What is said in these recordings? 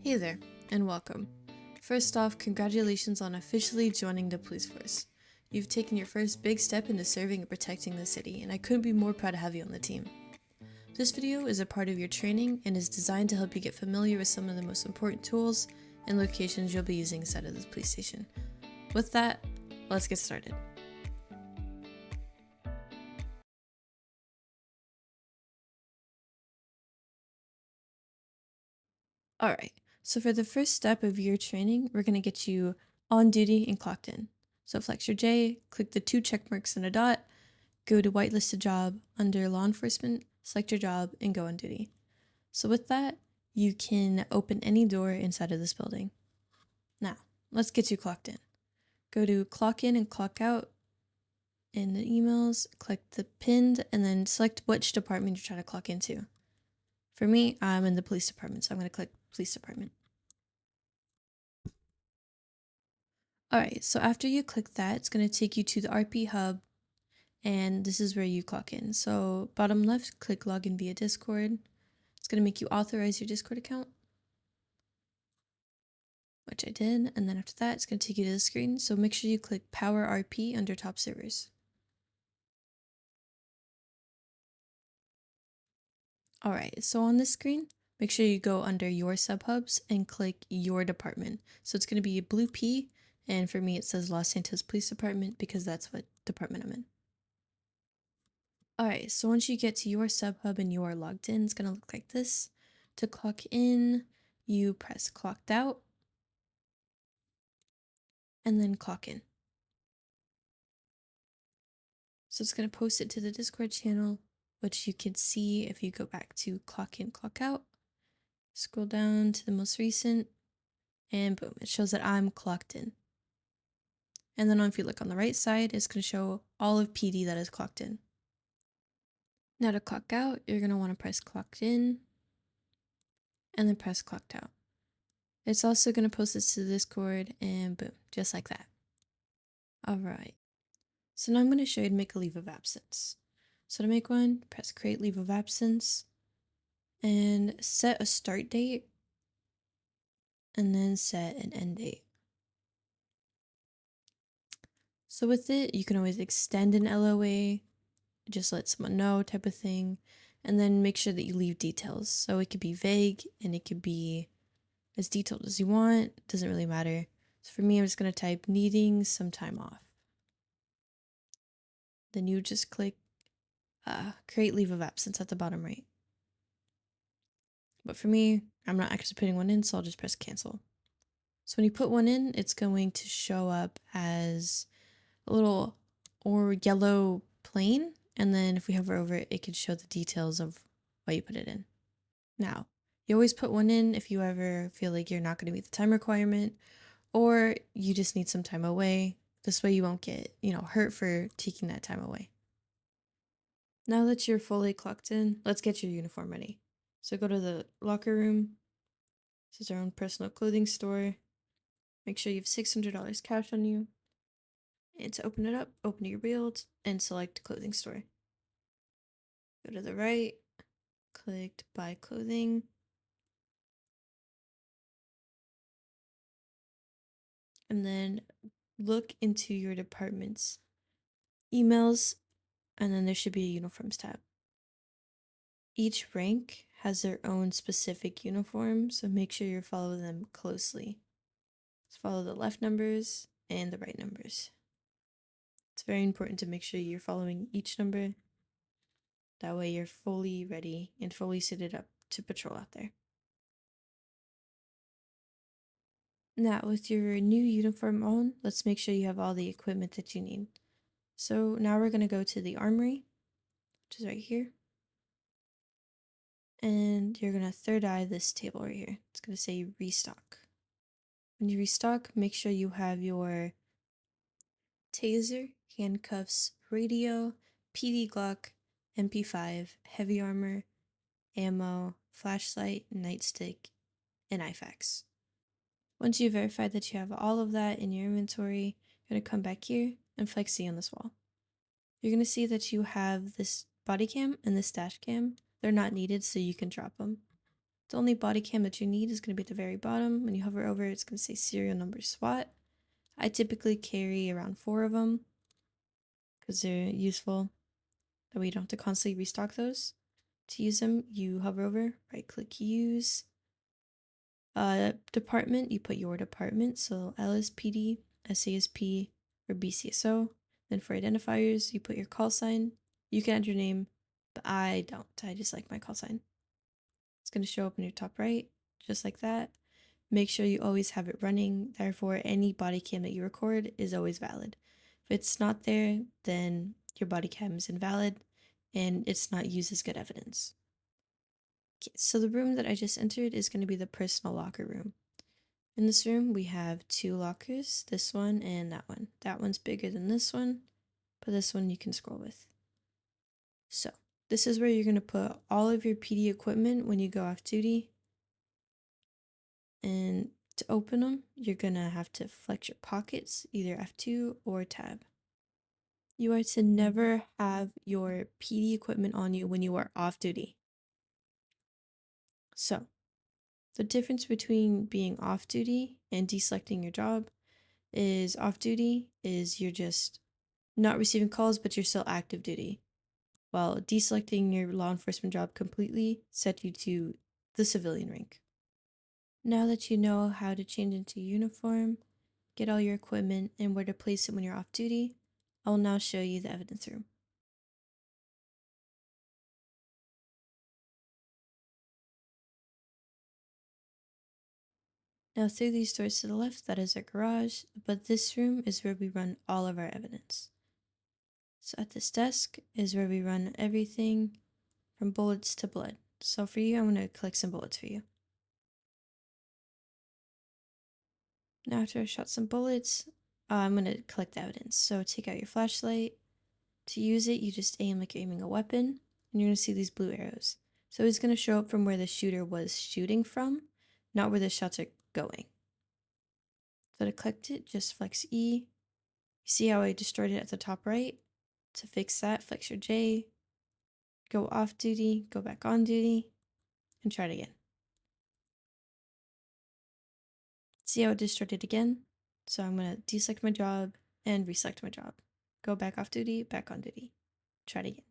Hey there, and welcome. First off, congratulations on officially joining the police force. You've taken your first big step into serving and protecting the city, and I couldn't be more proud to have you on the team. This video is a part of your training and is designed to help you get familiar with some of the most important tools and locations you'll be using inside of the police station. With that, let's get started. Alright, so for the first step of your training, we're going to get you on duty and clocked in. So flex your J, click the 2 check marks and a dot, go to whitelisted job under law enforcement, select your job, and go on duty. So with that, you can open any door inside of this building. Now, let's get you clocked in. Go to clock in and clock out in the emails, click the pinned, and then select which department you're trying to clock into. For me, I'm in the police department, so I'm going to click police department. Alright, so after you click that, it's going to take you to the RPHUB, and this is where you clock in. So bottom left, click login via Discord. It's going to make you authorize your Discord account, which I did, and then after that, it's going to take you to the screen, so make sure you click POWERRP under top servers. Alright, so on this screen, make sure you go under your subhubs and click your department. So it's going to be a blue P, and for me it says Los Santos Police Department because that's what department I'm in. Alright, so once you get to your subhub and you are logged in, it's going to look like this. To clock in, you press clocked out, and then clock in. So it's going to post it to the Discord channel, which you can see if you go back to clock in, clock out, scroll down to the most recent, and boom, it shows that I'm clocked in. And then if you look on the right side, it's going to show all of PD that is clocked in. Now to clock out, you're going to want to press clocked in, and then press clocked out. It's also going to post this to the Discord, and boom, just like that. Alright, so now I'm going to show you to make a leave of absence. So to make one, press create leave of absence, and set a start date, and then set an end date. So with it, you can always extend an LOA, just let someone know type of thing, and then make sure that you leave details. So it could be vague and it could be as detailed as you want, doesn't really matter. So for me, I'm just going to type needing some time off. Then you just click create leave of absence at the bottom right. But for me, I'm not actually putting one in, so I'll just press cancel. So when you put one in, it's going to show up as a little or yellow plane, and then if we hover over it, it can show the details of why you put it in. Now, you always put one in if you ever feel like you're not going to meet the time requirement, or you just need some time away. This way you won't get, hurt for taking that time away. Now that you're fully clocked in, let's get your uniform ready. So go to the locker room. This is our own personal clothing store. Make sure you have $600 cash on you. And to open it up, open your build and select clothing store. Go to the right, click buy clothing. And then look into your department's emails, and then there should be a uniforms tab. Each rank has their own specific uniform, so make sure you're following them closely. Just follow the left numbers and the right numbers. It's very important to make sure you're following each number. That way you're fully ready and fully suited up to patrol out there. Now, with your new uniform on, let's make sure you have all the equipment that you need. So now we're going to go to the Armory, which is right here. And you're going to third eye this table right here. It's going to say restock. When you restock, make sure you have your taser, handcuffs, radio, PD Glock, MP5, heavy armor, ammo, flashlight, nightstick, and IFAKs. Once you verify that you have all of that in your inventory, you're going to come back here and flex C on this wall. You're going to see that you have this body cam and this dash cam. They're not needed, so you can drop them. The only body cam that you need is going to be at the very bottom. When you hover over, it's going to say serial number SWAT. I typically carry around 4 of them because they're useful. That way you don't have to constantly restock those. To use them, you hover over, right click use. Department, you put your department, so LSPD, SASP, or BCSO. Then for identifiers, you put your call sign. You can add your name, but I don't. I just like my call sign. It's going to show up in your top right, just like that. Make sure you always have it running. Therefore, any body cam that you record is always valid. If it's not there, then your body cam is invalid and it's not used as good evidence. Okay, so the room that I just entered is going to be the personal locker room. In this room, we have 2 lockers, this one and that one. That one's bigger than this one, but this one you can scroll with. So this is where you're going to put all of your PD equipment when you go off duty. And to open them, you're going to have to flex your pockets, either F2 or tab. You are to never have your PD equipment on you when you are off duty. So the difference between being off duty and deselecting your job is off duty is you're just not receiving calls, but you're still active duty. While deselecting your law enforcement job completely set you to the civilian rank. Now that you know how to change into uniform, get all your equipment, and where to place it when you're off duty, I will now show you the evidence room. Now through these doors to the left, that is our garage, but this room is where we run all of our evidence. So at this desk is where we run everything from bullets to blood. So for you, I'm going to collect some bullets for you. Now after I shot some bullets, I'm going to collect the evidence. So take out your flashlight. To use it, you just aim like you're aiming a weapon, and you're going to see these blue arrows. So it's going to show up from where the shooter was shooting from, not where the shots are going. So to collect it, just flex E. You see how I distorted it at the top right? To fix that, flex your J, go off duty, go back on duty, and try it again. See how it distorted again? So I'm going to deselect my job and reselect my job. Go back off duty, back on duty. Try it again.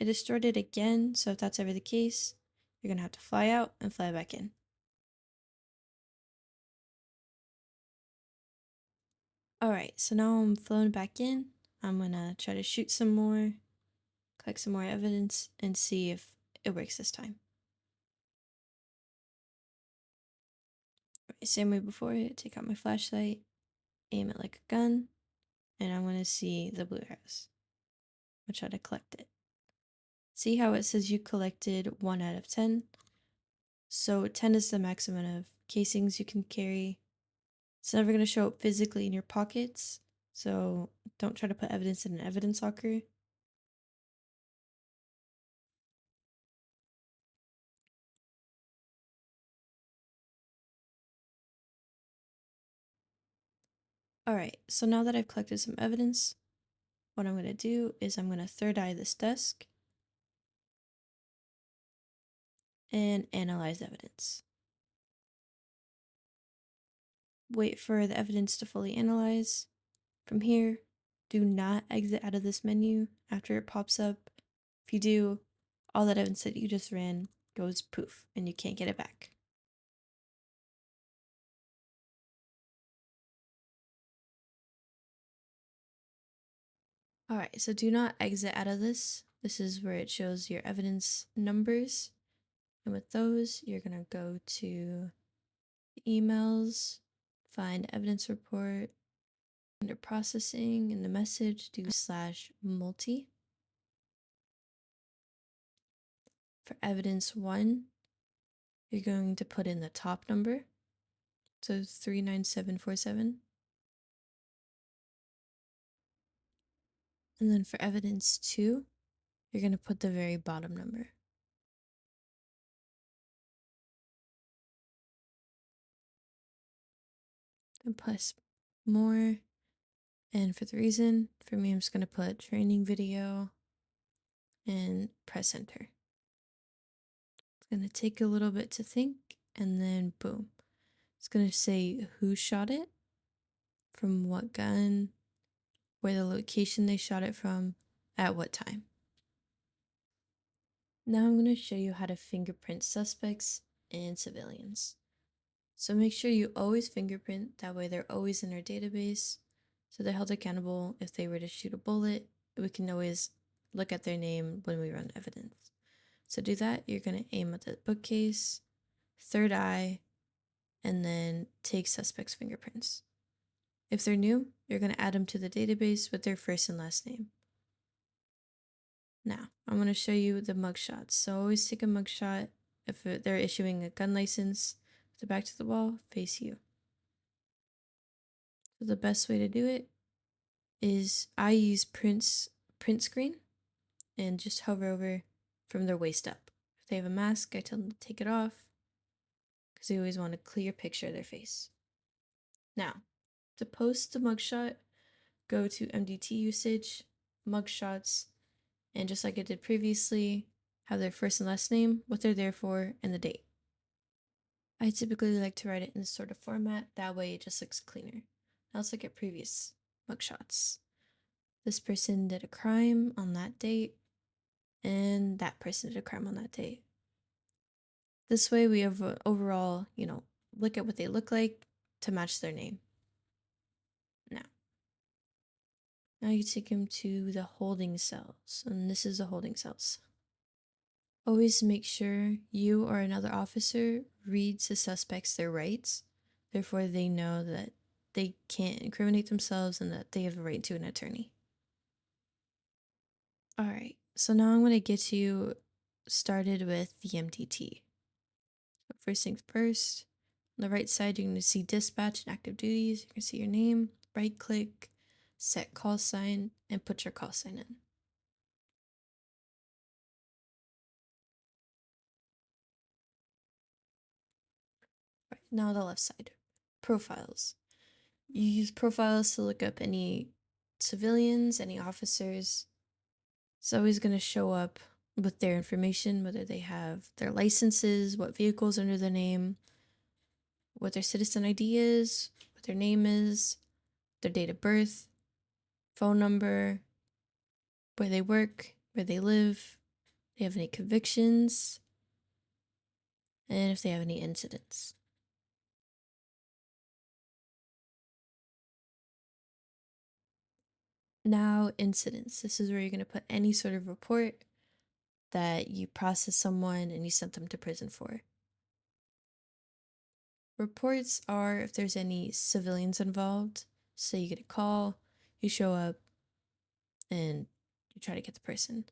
It distorted again, so if that's ever the case, you're going to have to fly out and fly back in. Alright, so now I'm flown back in. I'm going to try to shoot some more, collect some more evidence, and see if it works this time. Same way before, take out my flashlight, aim it like a gun, and I'm going to see the blue arrows. I'll try to collect it. See how it says you collected 1 out of 10? So 10 is the maximum of casings you can carry. It's never going to show up physically in your pockets, so don't try to put evidence in an evidence locker. Alright, so now that I've collected some evidence, what I'm going to do is I'm going to third eye this desk and analyze evidence. Wait for the evidence to fully analyze. From here, do not exit out of this menu after it pops up. If you do, all that evidence that you just ran goes poof and you can't get it back. Alright, so do not exit out of this. This is where it shows your evidence numbers. And with those, you're going to go to the emails, find evidence report, under processing, in the message, do /multi. For evidence 1, you're going to put in the top number, so 39747. And then for evidence 2, you're going to put the very bottom number. And plus more. And for the reason, for me, I'm just going to put training video and press enter. It's going to take a little bit to think, and then boom. It's going to say who shot it, from what gun, where the location they shot it from, at what time. Now I'm going to show you how to fingerprint suspects and civilians. So make sure you always fingerprint, that way they're always in our database, so they're held accountable. If they were to shoot a bullet, we can always look at their name when we run evidence. So do that, you're going to aim at the bookcase, third eye, and then take suspect's fingerprints. If they're new, you're going to add them to the database with their first and last name. Now, I'm going to show you the mugshots. So always take a mugshot if they're issuing a gun license, with the back to the wall, face you. So the best way to do it is I use print screen and just hover over from their waist up. If they have a mask, I tell them to take it off because they always want a clear picture of their face. Now, to post the mugshot, go to MDT usage, mugshots, and just like I did previously, have their first and last name, what they're there for, and the date. I typically like to write it in this sort of format, that way it just looks cleaner. Now let's look at previous mugshots. This person did a crime on that date, and that person did a crime on that date. This way we have a overall, look at what they look like to match their name. Now you take them to the holding cells, and this is the holding cells. Always make sure you or another officer reads the suspects their rights, therefore they know that they can't incriminate themselves and that they have a right to an attorney. Alright, so now I'm going to get you started with the MDT. So first things first, on the right side you're going to see dispatch and active duties. You can see your name, right click, set call sign, and put your call sign in. Right, now the left side, profiles. You use profiles to look up any civilians, any officers. It's always going to show up with their information, whether they have their licenses, what vehicles under their name, what their citizen ID is, what their name is, their date of birth, phone number, where they work, where they live, if they have any convictions, and if they have any incidents. Now, incidents. This is where you're going to put any sort of report that you process someone and you sent them to prison for. Reports are if there's any civilians involved. So you get a call, you show up, and you try to get the person.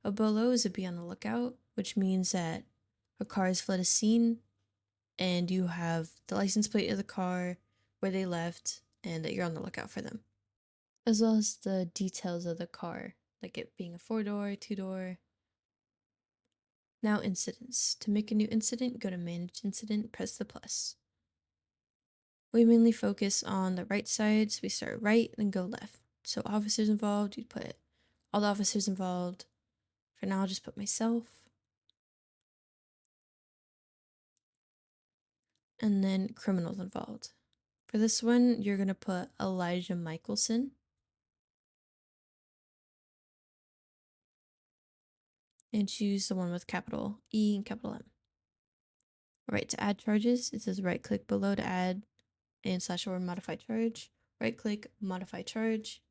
A BOLO is a be on the lookout, which means that a car has fled a scene and you have the license plate of the car, where they left, and that you're on the lookout for them. As well as the details of the car, like it being a 4-door, 2-door. Now incidents. To make a new incident, go to manage incident, press the plus. We mainly focus on the right side, so we start right and go left. So officers involved, you'd put all the officers involved. For now, I'll just put myself. And then criminals involved. For this one, you're going to put Elijah Michelson. And choose the one with capital E and capital M. Right, to add charges, it says right click below to add and /or modify charge. Right click, modify charge.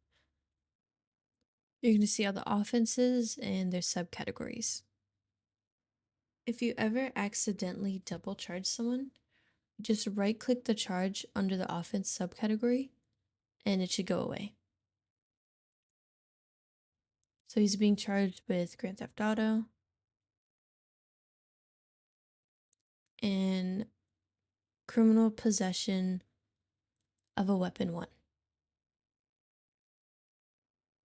You're going to see all the offenses and their subcategories. If you ever accidentally double charge someone, just right click the charge under the offense subcategory and it should go away. So he's being charged with Grand Theft Auto and criminal possession of a weapon 1.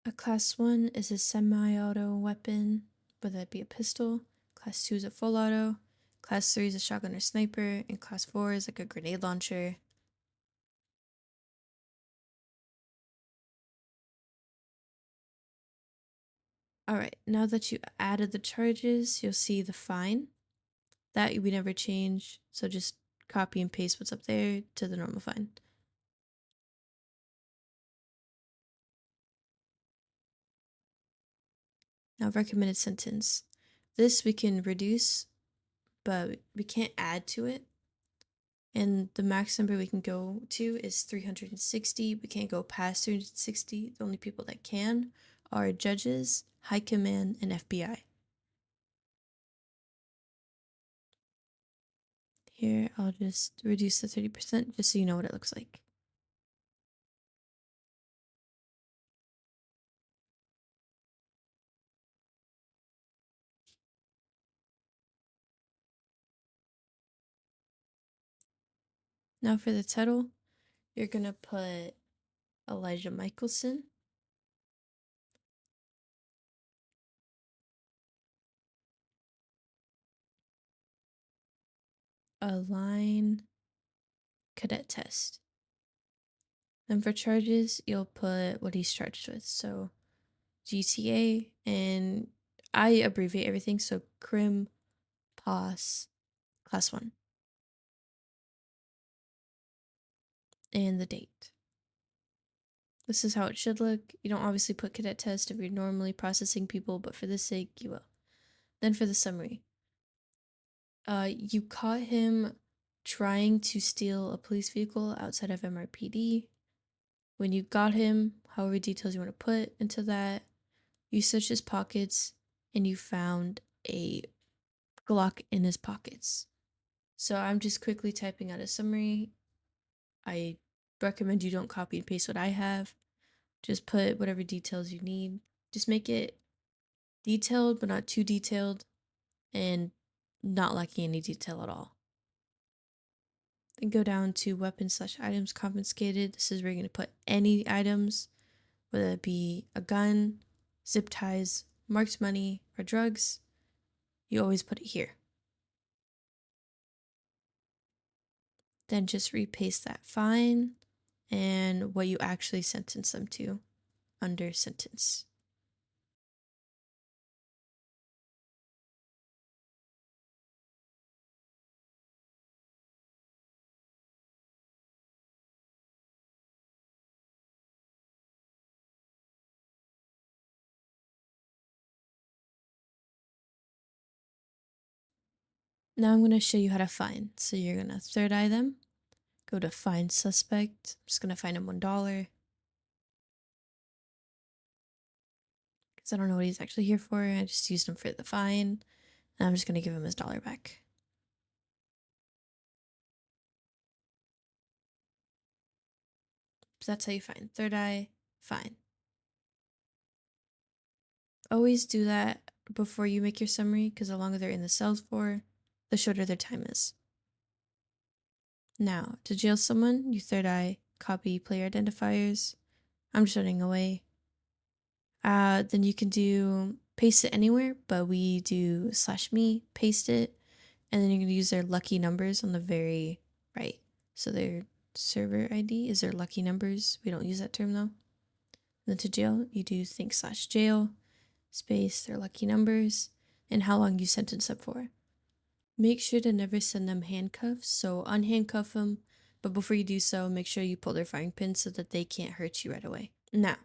A class 1 is a semi-auto weapon, whether that be a pistol. Class 2 is a full auto. Class 3 is a shotgun or sniper. And class 4 is like a grenade launcher. Alright, now that you added the charges, you'll see the fine. That we never change, so just copy and paste what's up there to the normal fine. Now recommended sentence. This we can reduce, but we can't add to it. And the max number we can go to is 360. We can't go past 360. The only people that can are judges, high command, and FBI. Here, I'll just reduce the 30% just so you know what it looks like. Now for the title, you're going to put Elijah Michelson. A line cadet test. Then for charges, you'll put what he's charged with. So GTA, and I abbreviate everything. So Crim, POS, Class 1. And the date. This is how it should look. You don't obviously put cadet test if you're normally processing people, but for this sake, you will. Then for the summary. You caught him trying to steal a police vehicle outside of MRPD. When you got him, however details you want to put into that, you searched his pockets and you found a Glock in his pockets. So I'm just quickly typing out a summary. I recommend you don't copy and paste what I have. Just put whatever details you need. Just make it detailed, but not too detailed, and not lacking any detail at all. Then go down to weapons/items confiscated. This is where you're going to put any items, whether it be a gun, zip ties, marked money, or drugs. You always put it here. Then just repaste that fine and what you actually sentence them to under sentence. Now I'm going to show you how to find. So you're going to third eye them, go to find suspect. I'm just going to find him $1 because I don't know what he's actually here for. I just used him for the fine, and I'm just going to give him his $1 back. So that's how you find. Third eye, fine. Always do that before you make your summary because the longer they're in the cells for, the shorter their time is. Now, to jail someone, you third eye, copy player identifiers. I'm just running away. Then you can do paste it anywhere, but we do /me, paste it, and then you're going to use their lucky numbers on the very right. So their server ID is their lucky numbers. We don't use that term though. And then to jail, you do think/jail, space, their lucky numbers, and how long you sentence them for. Make sure to never send them handcuffs, so unhandcuff them, but before you do so, make sure you pull their firing pin so that they can't hurt you right away. Now,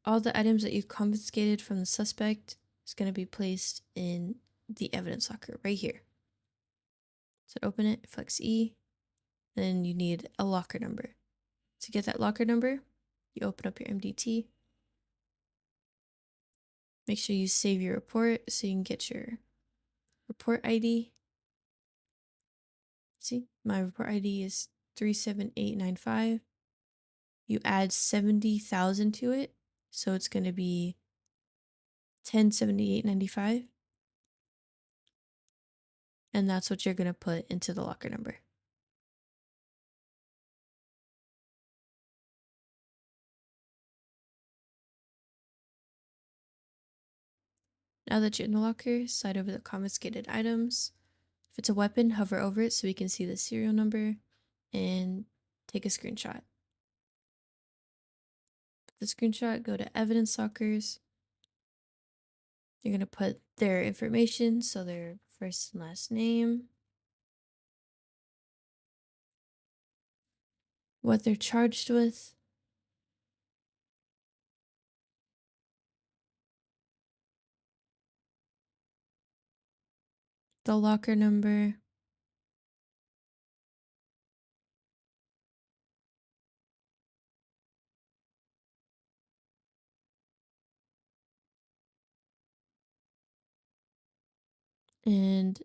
all the items that you've confiscated from the suspect is going to be placed in the evidence locker right here. So to open it, flex E, then you need a locker number. To get that locker number, you open up your MDT. Make sure you save your report so you can get your report ID. See, my report ID is 37895. You add 70,000 to it, so it's going to be 1078.95. And that's what you're going to put into the locker number. Now that you're in the locker, slide over the confiscated items. If it's a weapon, hover over it so we can see the serial number and take a screenshot. The screenshot, go to evidence lockers. You're going to put their information, so their first and last name, what they're charged with, the locker number, and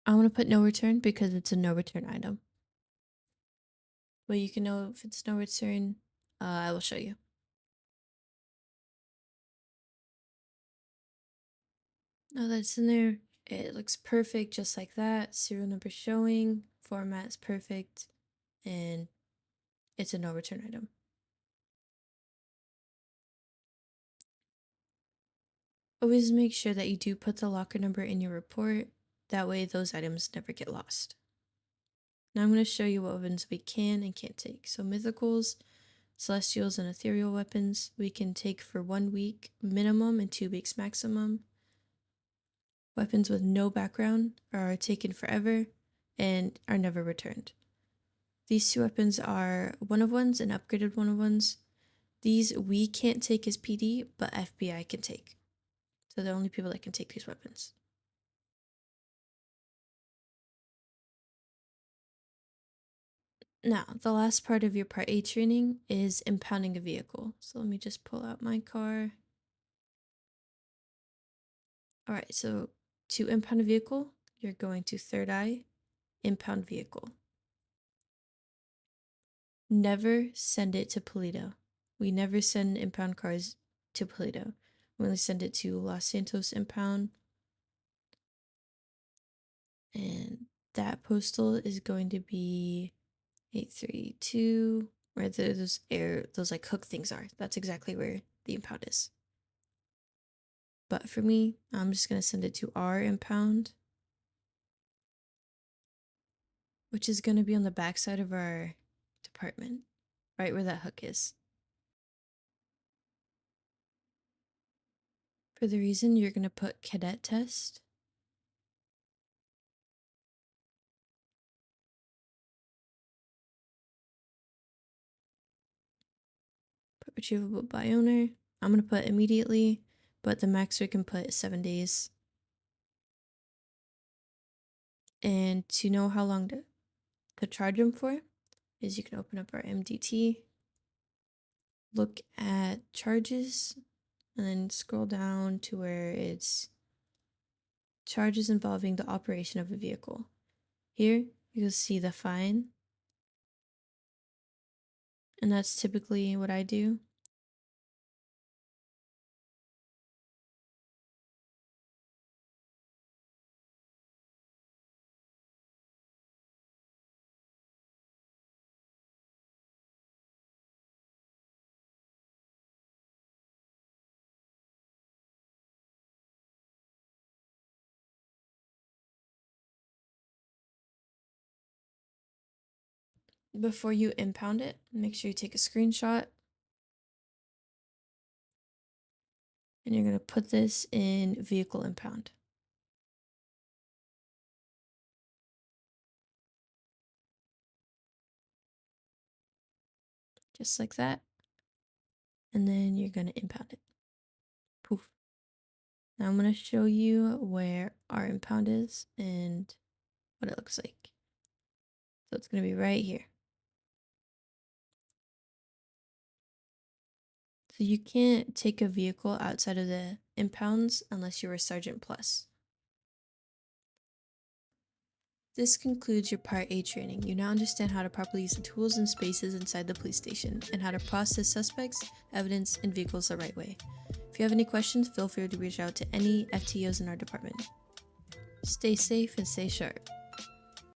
I want to put no return because it's a no return item. But you can know if it's no return, I will show you. Now that it's in there, it looks perfect just like that. Serial number showing, format is perfect, and it's a no return item. Always make sure that you do put the locker number in your report. That way those items never get lost. Now I'm going to show you what weapons we can and can't take. So mythicals, celestials, and ethereal weapons we can take for 1 week minimum and 2 weeks maximum. Weapons with no background are taken forever and are never returned. These 2 weapons are 1-of-1s and upgraded 1-of-1s. These we can't take as PD, but FBI can take. So the only people that can take these weapons. Now, the last part of your Part A training is impounding a vehicle. So let me just pull out my car. All right, so to impound a vehicle, you're going to Third Eye, impound vehicle. Never send it to Polito. We never send impound cars to Polito. We only send it to Los Santos impound. And that postal is going to be 832, where those like hook things are. That's exactly where the impound is. But for me, I'm just going to send it to our impound, which is going to be on the backside of our department, right where that hook is. For the reason, you're going to put cadet test. Put retrievable by owner. I'm going to put immediately, but the max we can put is 7 days. And to know how long to charge them for is you can open up our MDT, look at charges, and then scroll down to where it's charges involving the operation of a vehicle. Here, you'll see the fine, and that's typically what I do. Before you impound it, make sure you take a screenshot. And you're going to put this in vehicle impound. Just like that. And then you're going to impound it. Poof. Now I'm going to show you where our impound is and what it looks like. So it's going to be right here. So you can't take a vehicle outside of the impounds unless you're a Sergeant Plus. This concludes your Part A training. You now understand how to properly use the tools and spaces inside the police station and how to process suspects, evidence, and vehicles the right way. If you have any questions, feel free to reach out to any FTOs in our department. Stay safe and stay sharp.